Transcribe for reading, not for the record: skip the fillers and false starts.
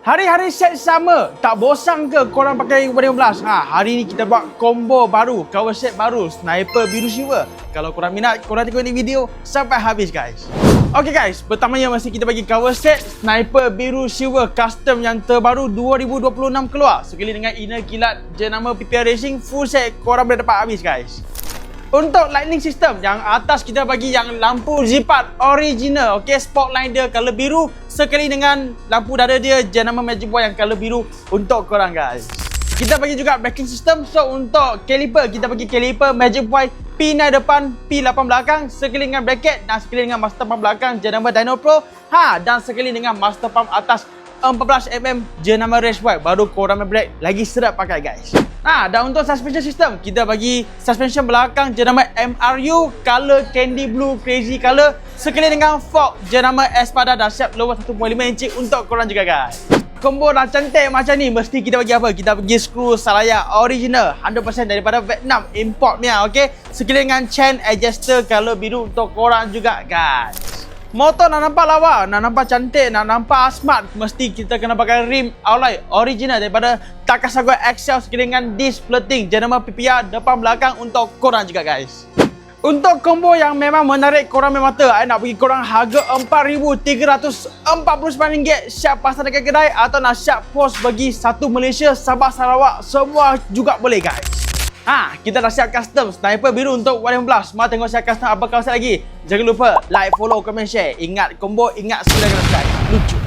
Hari-hari set sama, tak bosan ke korang pakai Warrior 15? Hari ni kita buat combo baru, cover set baru, Sniper Biru Silver. Kalau korang minat, korang tengok ni video sampai habis guys. Okay guys, pertamanya mesti kita bagi cover set Sniper Biru Silver custom yang terbaru 2026 keluar. Sekali dengan inner kilat jenama PPR Racing, full set korang boleh dapat habis guys. Untuk lightning system, yang atas kita bagi yang lampu zipat original, okey, spotlight dia color biru sekali dengan lampu dada dia jenama Magic Boy yang color biru untuk korang guys. Kita bagi juga braking system, so untuk caliper kita bagi caliper Magic Boy P9 depan, P8 belakang sekali dengan bracket dan sekali dengan master pump belakang jenama Dyno Pro, dan sekali dengan master pump atas 14mm jenama Race White, baru korang break lagi sedap pakai guys. Dan untuk suspension system, kita bagi suspension belakang jenama MRU color candy blue crazy color sekali dengan fork jenama Espada dan shaft lower 1.5 inci untuk korang juga guys. Combo dah cantik macam ni, mesti kita bagi apa? Kita bagi skru Salaya original 100% daripada Vietnam import punya, okey. Sekali dengan chain adjuster color biru untuk korang juga guys. Motor nak nampak lawa, nak nampak cantik, nak nampak smart, mesti kita kena pakai rim Alloy original daripada Takasago XL sekali dengan disc plating jenama PPR depan belakang untuk korang juga guys. Untuk combo yang memang menarik korang main mata, nak bagi korang harga RM4,349 siap pasar dekat kedai atau nak siap post bagi satu Malaysia, Sabah, Sarawak, semua juga boleh guys. Kita dah siap custom Sniper Biru untuk Warrior 15. Mari tengok siap custom apa kau lagi. Jangan lupa like, follow, komen, share. Ingat combo, ingat subscribe. Lucu.